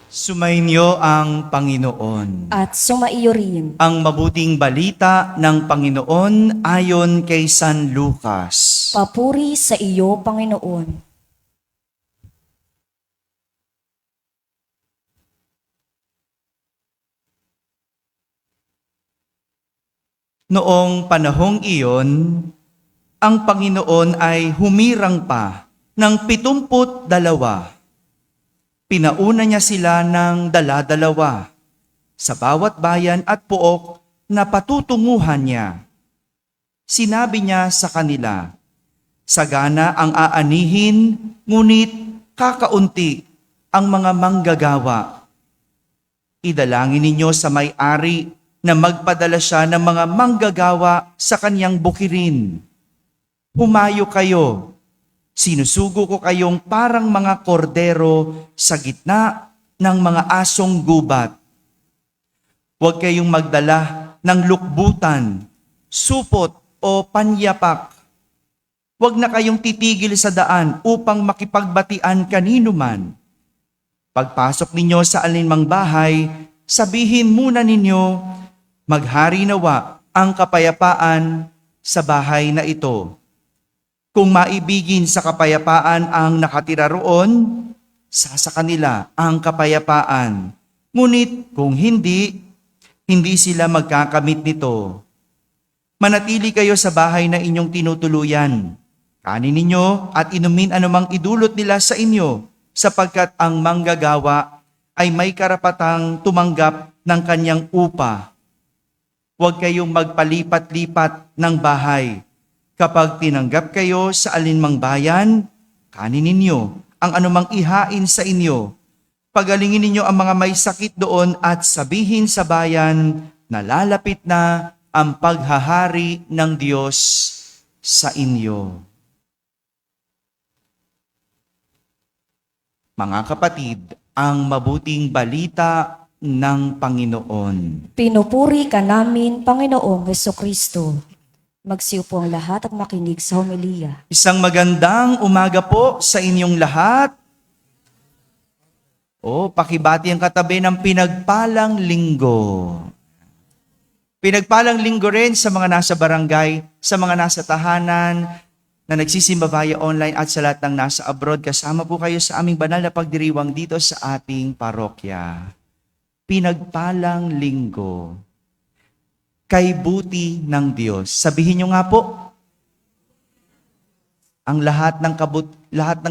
Sumainyo ang Panginoon. At sumaiyo rin. Ang mabuting balita ng Panginoon ayon kay San Lucas. Papuri sa iyo, Panginoon. Noong panahong iyon, ang Panginoon ay humirang pa ng 72. Pinauna niya sila ng dala-dalawa sa bawat bayan at pook na patutunguhan niya. Sinabi niya sa kanila, "Sagana ang aanihin, ngunit kakaunti ang mga manggagawa. Idalangin ninyo sa may-ari na magpadala siya ng mga manggagawa sa kaniyang bukirin. Humayo kayo. Sinusugo ko kayong parang mga kordero sa gitna ng mga asong gubat. Huwag kayong magdala ng lukbutan, supot o panyapak. Huwag na kayong titigil sa daan upang makipagbatian kanino man. Pagpasok ninyo sa alinmang bahay, sabihin muna ninyo, maghari nawa ang kapayapaan sa bahay na ito. Kung maibigin sa kapayapaan ang nakatira roon, sa kanila ang kapayapaan. Ngunit kung hindi, hindi sila magkakamit nito. Manatili kayo sa bahay na inyong tinutuluyan. Kanin ninyo at inumin anumang idulot nila sa inyo, sapagkat ang manggagawa ay may karapatang tumanggap ng kanyang upa. Huwag kayong magpalipat-lipat ng bahay. Kapag tinanggap kayo sa alinmang bayan, kanin ninyo ang anumang ihain sa inyo. Pagalingin ninyo ang mga may sakit doon at sabihin sa bayan na lalapit na ang paghahari ng Diyos sa inyo." Mga kapatid, ang mabuting balita ng Panginoon. Pinupuri ka namin, Panginoong Hesukristo. Magsiupo ang lahat at makinig sa homilia. Isang magandang umaga po sa inyong lahat. Pakibati ang katabi ng pinagpalang linggo. Pinagpalang linggo rin sa mga nasa barangay, sa mga nasa tahanan, na nagsisimba via online at sa lahat ng nasa abroad. Kasama po kayo sa aming banal na pagdiriwang dito sa ating parokya. Pinagpalang linggo. Kay buti ng Diyos. Sabihin nyo nga po, ang lahat ng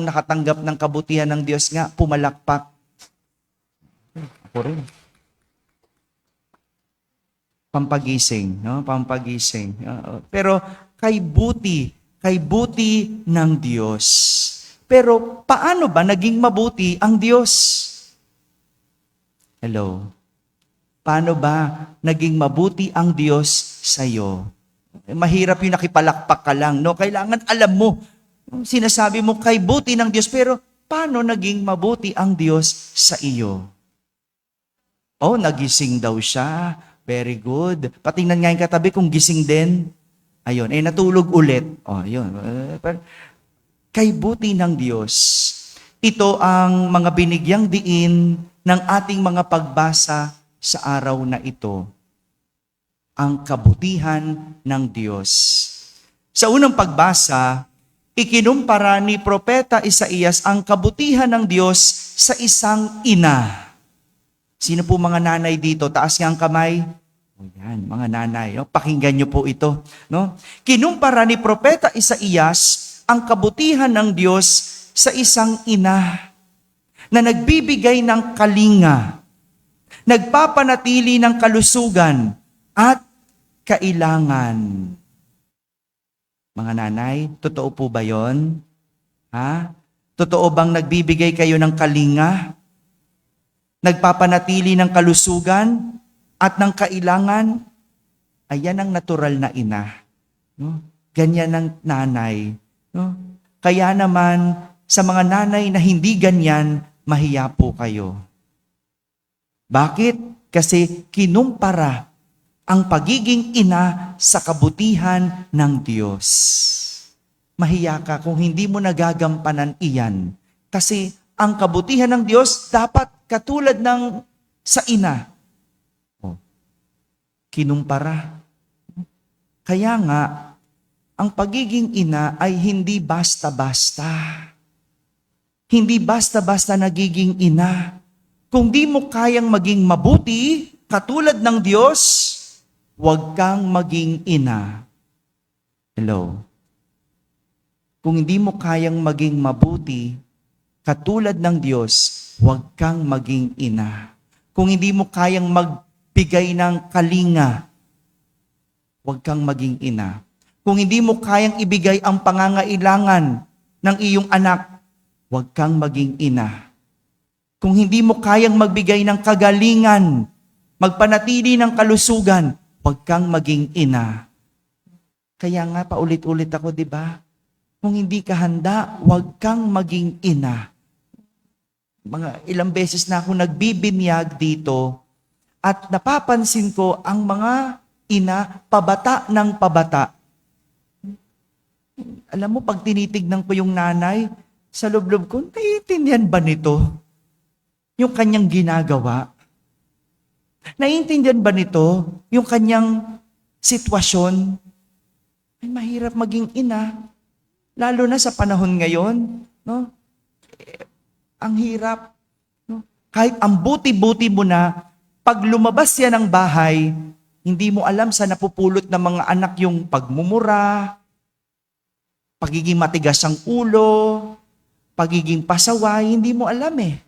nakatanggap ng kabutihan ng Diyos nga, pumalakpak. Ako rin. Pampagising, no? Pampagising. Pero kay buti ng Diyos. Pero paano ba naging mabuti ang Diyos? Hello? Paano ba naging mabuti ang Diyos sa iyo? Mahirap yung nakipalakpak ka lang, no? Kailangan alam mo, sinasabi mo kay buti ng Diyos, pero paano naging mabuti ang Diyos sa iyo? Nagising daw siya. Very good. Patingnan nga yung katabi kung gising din. Ayun, natulog ulit. Ayun. Kay buti ng Diyos. Ito ang mga binigyang diin ng ating mga pagbasa sa araw na ito, ang kabutihan ng Diyos. Sa unang pagbasa, ikinumpara ni Propeta Isaías ang kabutihan ng Diyos sa isang ina. Sino po mga nanay dito? Taas nga ang kamay. Yan, mga nanay. Pakinggan niyo po ito. No? Kinumpara ni Propeta Isaías ang kabutihan ng Diyos sa isang ina na nagbibigay ng kalinga, nagpapanatili ng kalusugan at kailangan. Mga nanay, totoo po ba yon? Totoo bang nagbibigay kayo ng kalinga? Nagpapanatili ng kalusugan at ng kailangan? Ayan ang natural na ina. No? Ganyan ang nanay. No? Kaya naman, sa mga nanay na hindi ganyan, mahiya po kayo. Bakit? Kasi kinumpara ang pagiging ina sa kabutihan ng Diyos. Mahiya ka kung hindi mo nagagampanan iyan. Kasi ang kabutihan ng Diyos dapat katulad ng sa ina. Oh, kinumpara. Kaya nga, ang pagiging ina ay hindi basta-basta. Hindi basta-basta nagiging ina. Kung di mo kayang maging mabuti, katulad ng Diyos, huwag kang maging ina. Hello? Kung hindi mo kayang maging mabuti, katulad ng Diyos, huwag kang maging ina. Kung hindi mo kayang magbigay ng kalinga, huwag kang maging ina. Kung hindi mo kayang ibigay ang pangangailangan ng iyong anak, huwag kang maging ina. Kung hindi mo kayang magbigay ng kagalingan, magpanatili ng kalusugan, huwag kang maging ina. Kaya nga paulit-ulit ako, di ba? Kung hindi ka handa, huwag kang maging ina. Mga ilang beses na ako nagbibinyag dito at napapansin ko ang mga ina pabata ng pabata. Alam mo, pag tinitignan ko yung nanay, sa loob-loob ko, naiintindihan ba nito? Yung kanyang ginagawa? Naiintindihan ba nito? Yung kanyang sitwasyon? Ay, mahirap maging ina. Lalo na sa panahon ngayon, no? Ang hirap, no? Kahit ang buti-buti mo na, pag lumabas yan ng bahay, hindi mo alam sa napupulot ng mga anak yung pagmumura, pagiging matigas ang ulo, pagiging pasaway, hindi mo alam eh.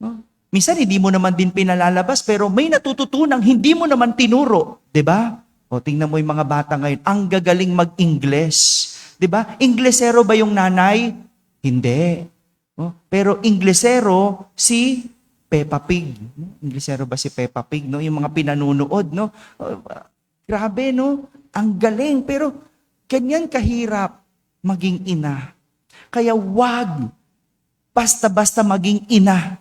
No? Minsan hindi mo naman din pinalalabas, pero may natututunang hindi mo naman tinuro, 'di ba? O tingnan mo yung mga bata ngayon, ang gagaling mag-Ingles. 'Di ba? Inglesero ba yung nanay? Hindi. No? Pero Inglesero si Peppa Pig. Inglesero ba si Peppa Pig, no? Yung mga pinanunood, no? Grabe, no? Ang galing, pero ganyan kahirap maging ina. Kaya wag basta-basta maging ina.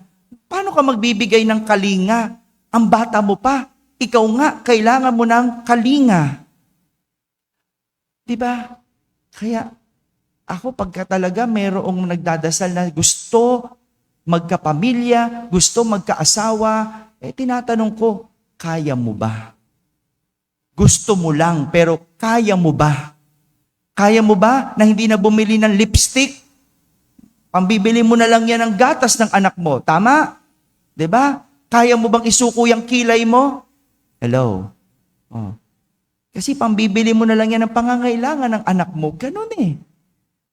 Paano ka magbibigay ng kalinga? Ang bata mo pa. Ikaw nga, kailangan mo ng kalinga. 'Di ba? Kaya ako pagka talaga mayroong nagdadasal na gusto magkapamilya, gusto magkaasawa, tinatanong ko, kaya mo ba? Gusto mo lang, pero kaya mo ba? Kaya mo ba na hindi na bumili ng lipstick? Pambibili mo na lang yan ng gatas ng anak mo. Tama? 'Di ba? Kaya mo bang isuko yung kilay mo? Hello? Oh. Kasi pambibili mo na lang yan ng pangangailangan ng anak mo. Ganun eh.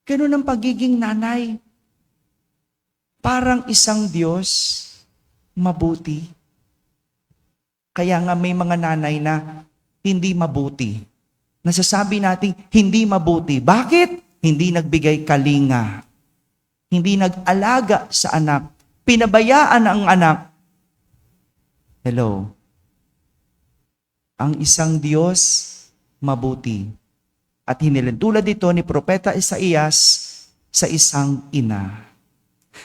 Ganun ang pagiging nanay. Parang isang Diyos, mabuti. Kaya nga may mga nanay na hindi mabuti. Nasasabi natin, hindi mabuti. Bakit? Hindi nagbigay kalinga. Hindi nag-alaga sa anak. Pinabayaan ang anak. Hello? Ang isang Diyos, mabuti. At hinilintulad ito ni Propeta Isaías sa isang ina.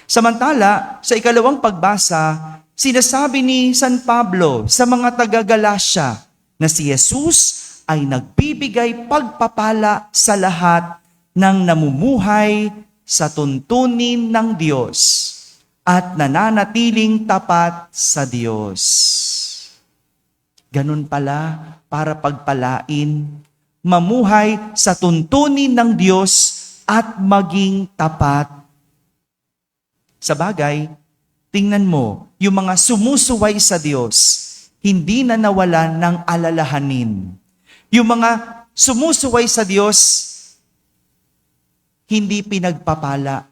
Samantala, sa ikalawang pagbasa, sinasabi ni San Pablo sa mga taga-Galacia na si Jesus ay nagbibigay pagpapala sa lahat ng namumuhay sa tuntunin ng Diyos at nananatiling tapat sa Diyos. Ganun pala para pagpalain, mamuhay sa tuntunin ng Diyos at maging tapat. Sa bagay, tingnan mo, yung mga sumusuway sa Diyos, hindi na nawalan ng alalahanin. Yung mga sumusuway sa Diyos, hindi pinagpapala.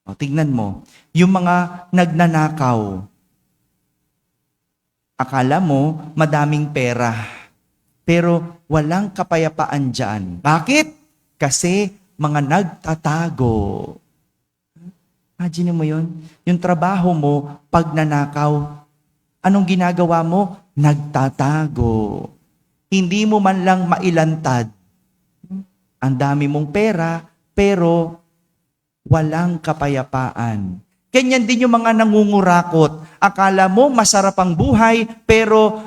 O, tingnan mo, yung mga nagnanakaw, akala mo madaming pera, pero walang kapayapaan dyan. Bakit? Kasi mga nagtatago. Imagine mo yun? Yung trabaho mo, pag nanakaw, anong ginagawa mo? Nagtatago. Hindi mo man lang mailantad. Ang dami mong pera, pero walang kapayapaan. Ganyan din yung mga nangungurakot. Akala mo masarap ang buhay, pero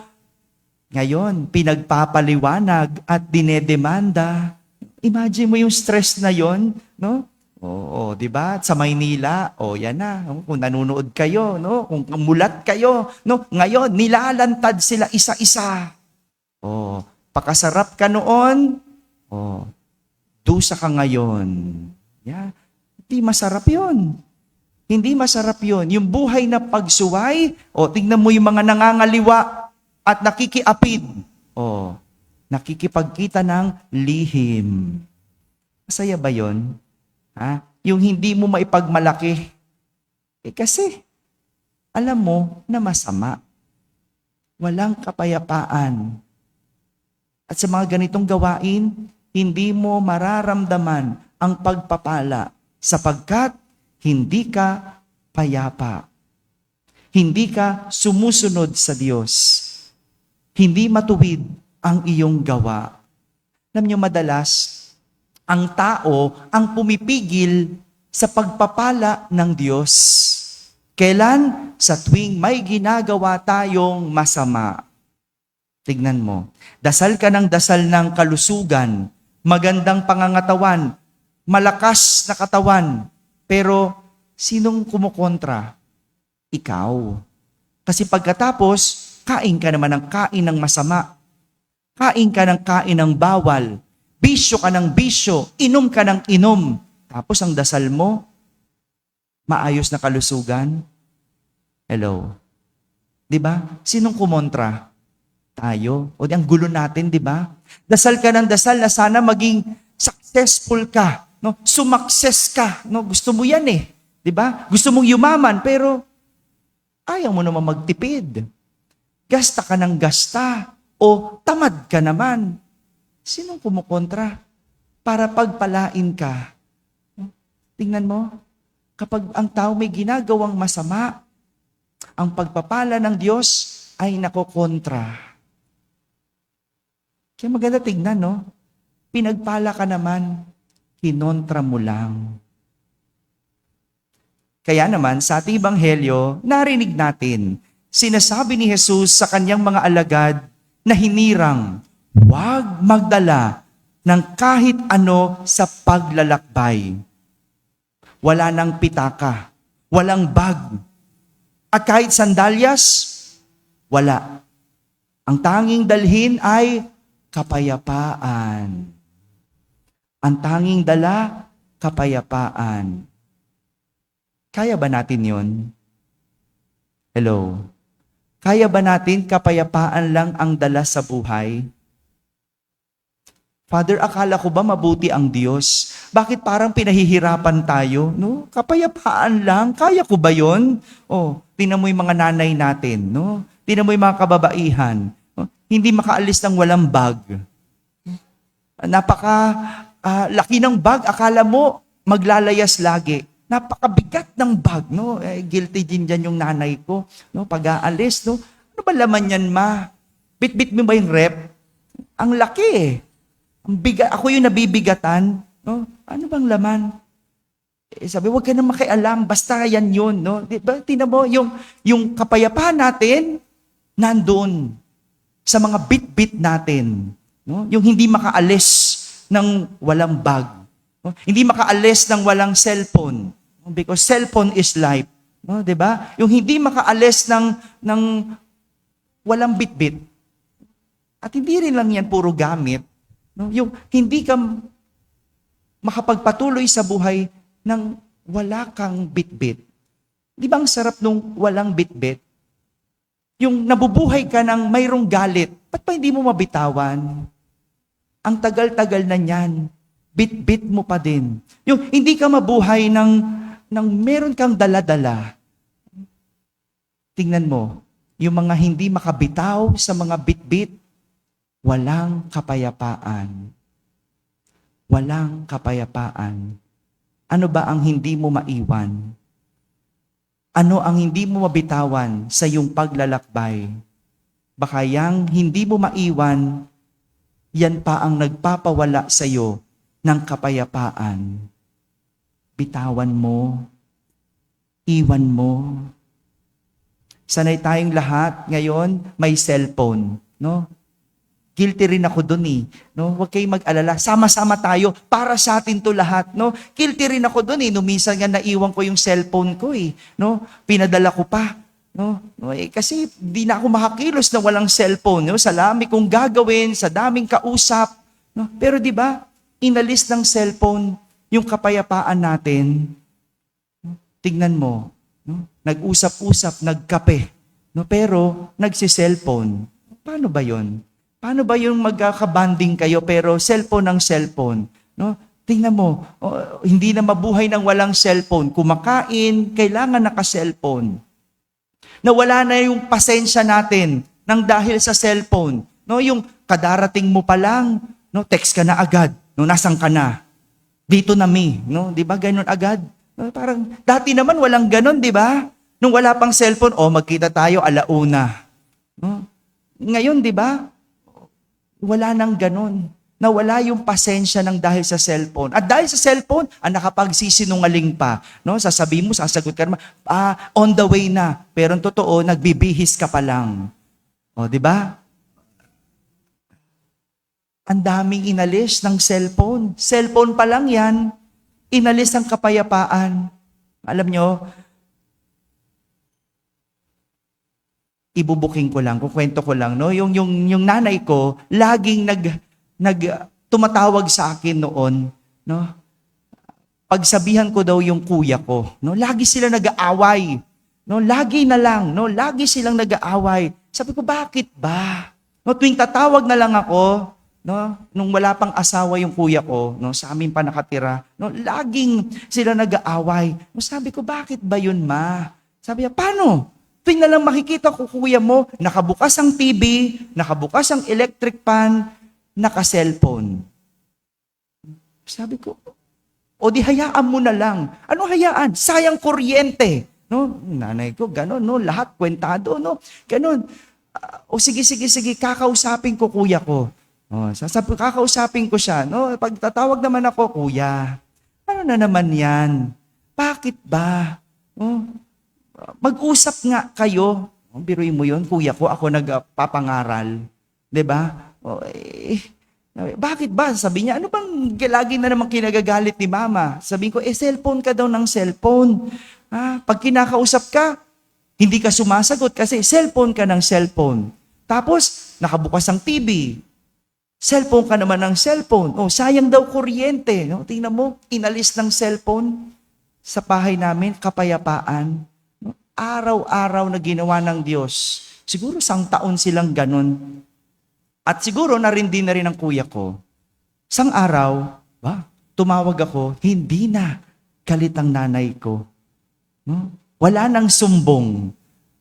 ngayon, pinagpapaliwanag at dinedemanda. Imagine mo yung stress na yon, no? Oo, 'di ba? Sa Maynila, yan na. Kung nanonood kayo, no? Kung mulat kayo, no? Ngayon nilalantad sila isa-isa. Pakasarap ka noon, dusa ka ngayon. Yeah. Hindi masarap 'yon. Hindi masarap 'yon. Yung buhay na pagsuway, tingnan mo yung mga nangangaliwa at nakikiapid. Nakikipagkita ng lihim. Masaya ba 'yon? Yung hindi mo maipagmalaki. Kasi, alam mo na masama. Walang kapayapaan. At sa mga ganitong gawain, hindi mo mararamdaman ang pagpapala sapagkat hindi ka payapa. Hindi ka sumusunod sa Diyos. Hindi matuwid ang iyong gawa. Alam niyo, madalas, ang tao ang pumipigil sa pagpapala ng Diyos. Kailan? Sa tuwing may ginagawa tayong masama. Tignan mo, dasal ka ng dasal ng kalusugan, magandang pangangatawan, malakas na katawan, pero sinong kumukontra? Ikaw. Kasi pagkatapos, kain ka naman ng kain ng masama. Kain ka ng kain ng bawal. Bisyo ka ng bisyo. Inom ka ng inom. Tapos ang dasal mo, maayos na kalusugan. Hello. 'Di ba? Sinong kumontra? Tayo. Ang gulo natin, 'di ba? Dasal ka ng dasal na sana maging successful ka, no? Sumakses ka, no? Gusto mo 'yan 'di ba? Gusto mong yumaman pero ayaw mo naman magtipid. Gasta ka ng gasta o tamad ka naman. Sinong kumukontra para pagpalain ka? Tingnan mo, kapag ang tao may ginagawang masama, ang pagpapala ng Diyos ay nakokontra. Kaya maganda tingnan, no? Pinagpala ka naman, kinontra mo lang. Kaya naman, sa ating Ebanghelyo, narinig natin, sinasabi ni Jesus sa kanyang mga alagad na hinirang, huwag magdala ng kahit ano sa paglalakbay. Wala nang pitaka, walang bag, at kahit sandalyas, wala. Ang tanging dalhin ay kapayapaan. Ang tanging dala, kapayapaan. Kaya ba natin yon? Hello? Kaya ba natin kapayapaan lang ang dala sa buhay? Father, akala ko ba mabuti ang Diyos? Bakit parang pinahihirapan tayo? No? Kapayapaan lang. Kaya ko ba yon? Tingnan mo yung mga nanay natin. No? Tingnan mo yung mga kababaihan. No? Hindi makaalis ng walang bag. Laki ng bag. Akala mo maglalayas lagi. Napakabigat ng bag. No? Guilty din dyan yung nanay ko. No? Pag-aalis. No? Ano ba laman yan, ma? Bit-bit mo ba yung rep? Ang laki ako yung nabibigatan, no? Ano bang laman? Sabi, huwag ka na makialam, basta yan yun, no? Diba? Tingnan mo, yung kapayapaan natin, nandun sa mga bit-bit natin, no? Yung hindi makaalis ng walang bag, no? Hindi makaalis ng walang cellphone, no? Because cellphone is life, no? Diba? Yung hindi makaalis ng walang bit-bit. At hindi rin lang yan puro gamit. No, yung hindi ka makapagpatuloy sa buhay nang wala kang bitbit. Di ba ang sarap nung walang bitbit? Yung nabubuhay ka ng mayroong galit, ba't pa hindi mo mabitawan? Ang tagal-tagal na niyan, bit-bit mo pa din. Yung hindi ka mabuhay ng meron kang dala-dala. Tingnan mo, yung mga hindi makabitaw sa mga bit-bit, walang kapayapaan. Walang kapayapaan. Ano ba ang hindi mo maiwan? Ano ang hindi mo mabitawan sa iyong paglalakbay? Baka yang hindi mo maiwan, yan pa ang nagpapawala sa iyo ng kapayapaan. Bitawan mo. Iwan mo. Sanay tayong lahat ngayon may cellphone, no? Guilty rin ako dun eh. No? Huwag kayong mag-alala. Sama-sama tayo. Para sa atin to lahat. No? Guilty rin ako dun eh. No, minsan nga naiwan ko yung cellphone ko eh. No? Pinadala ko pa. No? No, kasi di na ako makakilos na walang cellphone. No? Sa dami kong gagawin, sa daming kausap. No? Pero di ba, inalis ng cellphone yung kapayapaan natin. No? Tignan mo. No? Nag-usap-usap, nagkape. No? Pero nagsi-cellphone. Paano ba yon? Paano ba yung magkakabanding kayo pero cellphone ng cellphone? No? Tingnan mo, hindi na mabuhay ng walang cellphone. Kumakain, kailangan naka-cellphone. Nawala na yung pasensya natin nang dahil sa cellphone. No, yung kadarating mo pa lang, no, text ka na agad. No, nasan ka na? Dito na no, 'di ba? Ganun agad. No, parang dati naman walang ganun, 'di ba? Nung wala pang cellphone, magkita tayo 1:00. No? Ngayon, 'di ba? Wala nang ganun. Nawala yung pasensya ng dahil sa cellphone. At dahil sa cellphone, nakapagsisinungaling pa. No? Sasabihin mo, sasagot ka naman, on the way na. Pero ang totoo, nagbibihis ka pa lang. O, di ba? Ang daming inalis ng cellphone. Cellphone pa lang yan, inalis ang kapayapaan. Alam nyo, ibubuking ko lang, kukwento ko lang, no? Yung nanay ko, laging tumatawag sa akin noon, no? Pagsabihan ko daw yung kuya ko, no? Lagi sila nag-aaway, no? Lagi na lang, no? Lagi silang nag-aaway. Sabi ko, bakit ba? No, tuwing tatawag na lang ako, no? Nung wala pang asawa yung kuya ko, no? Sa amin pa nakatira, no? Laging sila nag-aaway. No, sabi ko, bakit ba yun, ma? Sabi niya, paano? Tuwing na lang makikita ko kuya mo, nakabukas ang TV, nakabukas ang electric pan, naka-cellphone. Sabi ko, o di hayaan mo na lang. Ano hayaan? Sayang kuryente. No? Nanay ko, gano'n, no? Lahat kwentado, no? Gano'n. O sige, kakausapin ko kuya ko. Kakausapin ko siya. No? Pag tatawag naman ako, kuya, ano na naman yan? Bakit ba? Mag-usap nga kayo. Biruin mo yun, kuya ko, ako nagpapangaral. 'Di ba? Bakit ba? Sabi niya, ano bang lagi na naman kinagagalit ni mama? Sabi ko, cellphone ka daw ng cellphone. Pag kinakausap ka, hindi ka sumasagot kasi cellphone ka ng cellphone. Tapos, nakabukas ang TV. Cellphone ka naman ng cellphone. Sayang daw kuryente. No? Tingnan mo, inalis ng cellphone sa bahay namin, kapayapaan. Araw-araw na ginawa ng Diyos. Siguro 1 taon silang ganun. At siguro narindi na rin ang kuya ko. Isang araw, tumawag ako, hindi na galit ang nanay ko. No? Wala nang sumbong.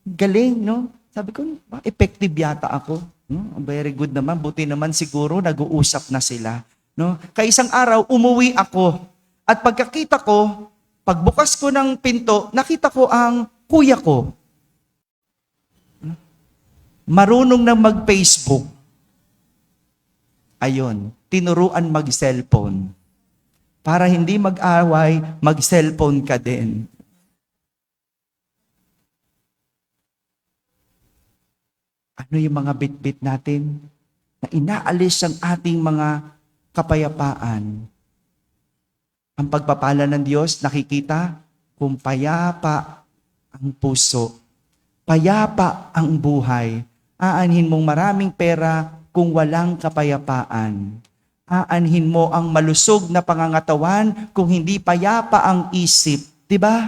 Galing, no? Sabi ko, effective yata ako. No? Very good naman. Buti naman siguro nag-uusap na sila. No? Kaya isang araw, umuwi ako. At pagkakita ko, pagbukas ko ng pinto, nakita ko ang kuya ko. Marunong na mag-Facebook. Ayun, tinuruan mag-cellphone. Para hindi mag-away, mag-cellphone ka din. Ano yung mga bit-bit natin na inaalis ang ating mga kapayapaan? Ang pagpapala ng Diyos, nakikita kung payapa ang puso, payapa ang buhay. Aanhin mong maraming pera kung walang kapayapaan. Aanhin mo ang malusog na pangangatawan kung hindi payapa ang isip. 'Di ba?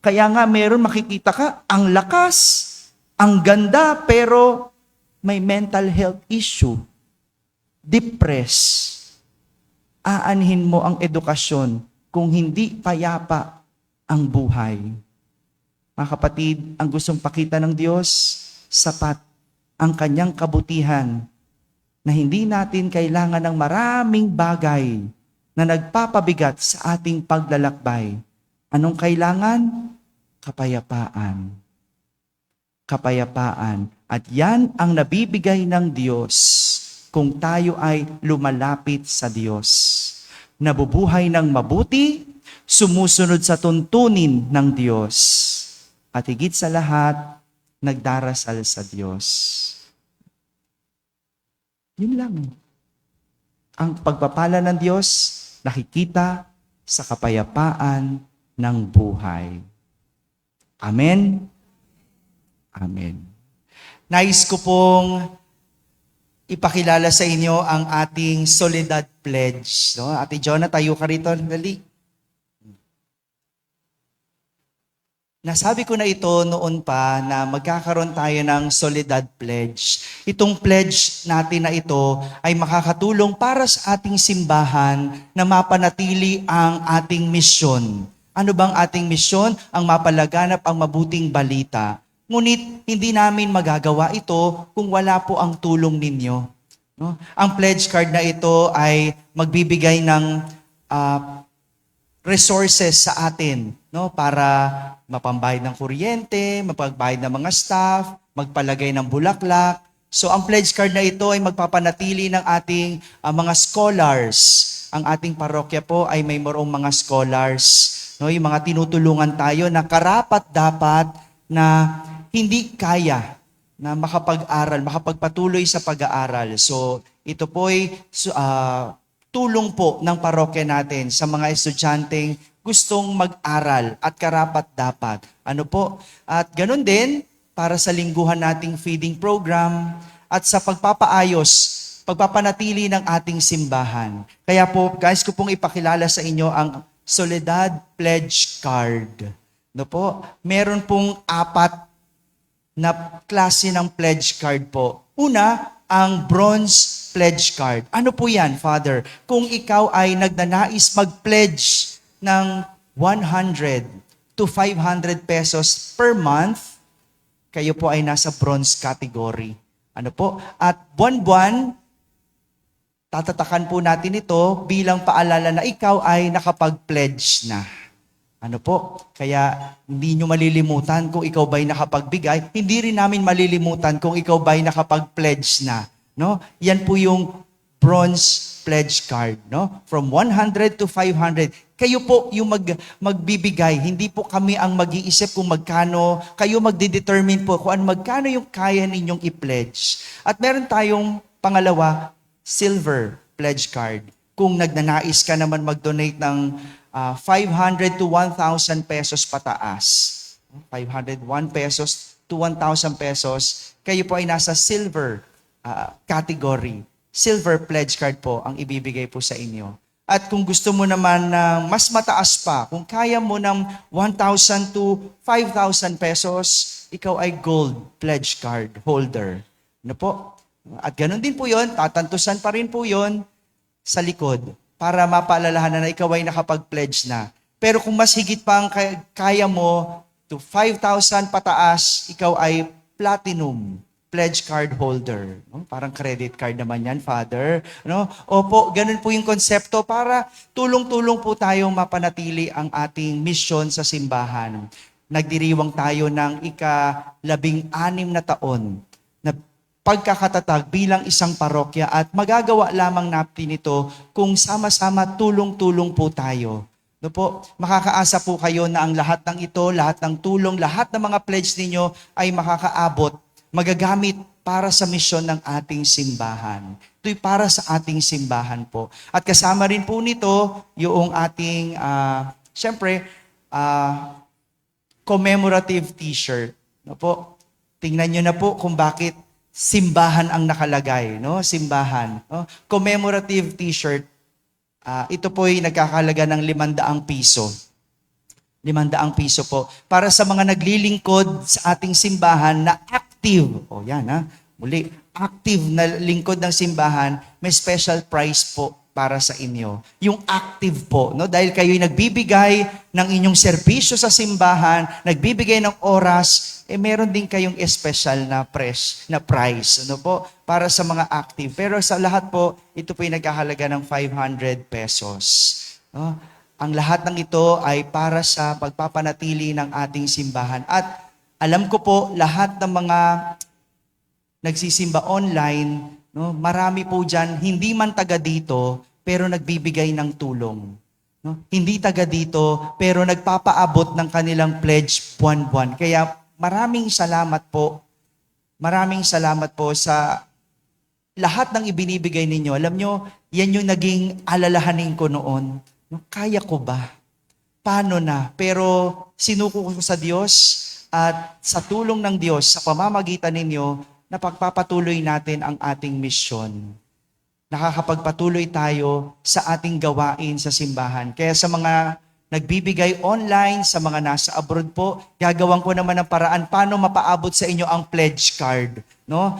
Kaya nga meron makikita ka, ang lakas, ang ganda, pero may mental health issue. Depressed. Aanhin mo ang edukasyon kung hindi payapa ang buhay. Mga kapatid, ang gustong pakita ng Diyos, sapat ang kanyang kabutihan na hindi natin kailangan ng maraming bagay na nagpapabigat sa ating paglalakbay. Anong kailangan? Kapayapaan. Kapayapaan. At yan ang nabibigay ng Diyos kung tayo ay lumalapit sa Diyos. Nabubuhay ng mabuti, sumusunod sa tuntunin ng Diyos. At higit sa lahat, nagdarasal sa Diyos. Yun lang. Ang pagpapala ng Diyos nakikita sa kapayapaan ng buhay. Amen? Amen. Nais ko pong ipakilala sa inyo ang ating Soledad Pledge. No? Ate Jonah, tayo ka rito. Dali. Nasabi ko na ito noon pa na magkakaroon tayo ng Soledad Pledge. Itong pledge natin na ito ay makakatulong para sa ating simbahan na mapanatili ang ating misyon. Ano bang ating misyon? Ang mapalaganap ang mabuting balita. Ngunit hindi namin magagawa ito kung wala po ang tulong ninyo. No? Ang pledge card na ito ay magbibigay ng resources sa atin, no, para mapambayad ng kuryente, mapagbayad ng mga staff, magpalagay ng bulaklak. So ang pledge card na ito ay magpapanatili ng ating mga scholars. Ang ating parokya po ay may morong mga scholars, no, yung mga tinutulungan tayo na karapat-dapat na hindi kaya na makapag-aral, makapagpatuloy sa pag-aaral. So ito po ay tulong po ng parokya natin sa mga estudyanteng gustong mag-aral at karapat-dapat. Ano po? At ganun din para sa lingguhan nating feeding program at sa pagpapaayos, pagpapanatili ng ating simbahan. Kaya po, guys, ko pong ipakilala sa inyo ang Soledad Pledge Card. No po? Meron pong 4 na klase ng pledge card po. Una, ang bronze pledge card. Ano po yan, Father? Kung ikaw ay nagnanais mag-pledge ng 100 to 500 pesos per month, kayo po ay nasa bronze category. Ano po? At buwan-buwan, tatatakan po natin ito bilang paalala na ikaw ay nakapag-pledge na. Ano po? Kaya hindi nyo malilimutan kung ikaw ba'y nakapagbigay. Hindi rin namin malilimutan kung ikaw ba'y nakapag-pledge na. No? Yan po yung bronze pledge card. No? From 100 to 500. Kayo po yung magbibigay. Hindi po kami ang mag-iisip kung magkano. Kayo magdidetermine po kung magkano yung kaya ninyong i-pledge. At meron tayong pangalawa, silver pledge card. Kung nagnanais ka naman mag-donate ng 500 to 1,000 pesos pataas. 501 pesos to 1,000 pesos. Kayo po ay nasa silver category. Silver pledge card po ang ibibigay po sa inyo. At kung gusto mo naman ng mas mataas pa, kung kaya mo ng 1,000 to 5,000 pesos, ikaw ay gold pledge card holder. Ano po? At ganun din po yon, tatantusan pa rin po yon sa likod para mapaalalahanan na ikaw ay nakapag-pledge na. Pero kung mas higit pa ang kaya mo, to 5,000 pataas, ikaw ay platinum pledge card holder. No? Parang credit card naman yan, Father. No? Opo, ganun po yung konsepto para tulong-tulong po tayong mapanatili ang ating misyon sa simbahan. Nagdiriwang tayo ng ika-16 na taon na pagkakatatag bilang isang parokya at magagawa lamang natin ito kung sama-sama tulong-tulong po tayo. No po, makakaasa po kayo na ang lahat ng ito, lahat ng tulong, lahat ng mga pledge ninyo ay makakaabot, magagamit para sa misyon ng ating simbahan. Ito'y para sa ating simbahan po. At kasama rin po nito yung ating, commemorative t-shirt. No po, tingnan nyo na po kung bakit simbahan ang nakalagay, no? Simbahan, no? Commemorative t-shirt. Ito po ay nagkakalaga ng 500 piso. 500 piso po. Para sa mga naglilingkod sa ating simbahan na active. O yan muli, active na lingkod ng simbahan, may special price po para sa inyo. Yung active po, no? Dahil kayo'y nagbibigay ng inyong serbisyo sa simbahan, nagbibigay ng oras, meron din kayong special na price, ano po, para sa mga active. Pero sa lahat po, ito po yung nagkahalaga ng 500 pesos. No? Ang lahat ng ito ay para sa pagpapanatili ng ating simbahan. At alam ko po, lahat ng mga nagsisimba online, no, marami po dyan, hindi man taga dito, pero nagbibigay ng tulong. No? Hindi taga dito, pero nagpapaabot ng kanilang pledge buwan-buwan. Kaya maraming salamat po. Maraming salamat po sa lahat ng ibinibigay ninyo, alam nyo, yan yung naging alalahanin ko noon. No, kaya ko ba? Paano na? Pero sinuko ko sa Diyos at sa tulong ng Diyos, sa pamamagitan ninyo, napagpapatuloy natin ang ating misyon. Nakakapagpatuloy tayo sa ating gawain sa simbahan. Kaya sa mga nagbibigay online, sa mga nasa abroad po, gagawan ko naman ng paraan paano mapaabot sa inyo ang pledge card. No?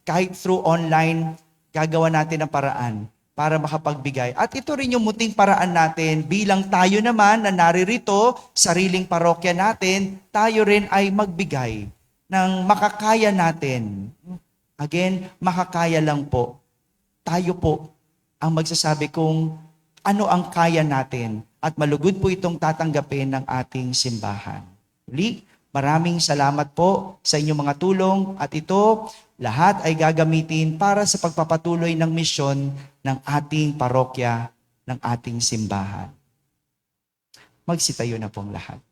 Kahit through online, gagawa natin ng paraan para makapagbigay. At ito rin yung muting paraan natin bilang tayo naman na naririto, sariling parokya natin, tayo rin ay magbigay ng makakaya natin. Again, makakaya lang po. Tayo po ang magsasabi kung ano ang kaya natin at malugod po itong tatanggapin ng ating simbahan. Uli, maraming salamat po sa inyong mga tulong at ito, lahat ay gagamitin para sa pagpapatuloy ng misyon ng ating parokya, ng ating simbahan. Magsitayo na pong lahat.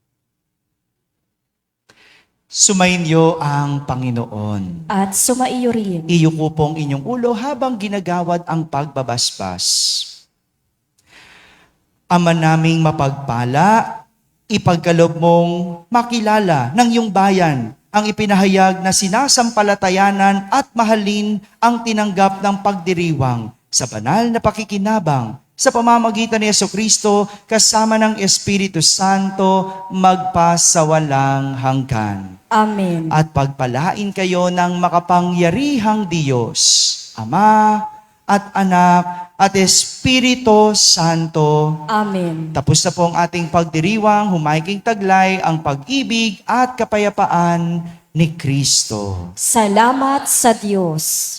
Sumainyo ang Panginoon. At sumaiyo rin. Iyuko pong inyong ulo habang ginagawad ang pagbabasbas. Ama naming mapagpala, ipagkaloob mong makilala ng iyong bayan ang ipinahayag na sinasampalatayanan at mahalin ang tinanggap ng pagdiriwang sa banal na pakikinabang sa pamamagitan ni Jesucristo kasama ng Espiritu Santo magpasawalang hanggan. Amen. At pagpalain kayo ng makapangyarihang Diyos, Ama at Anak at Espiritu Santo. Amen. Tapos na po ang ating pagdiriwang, humayging taglay ang pag-ibig at kapayapaan ni Kristo. Salamat sa Diyos.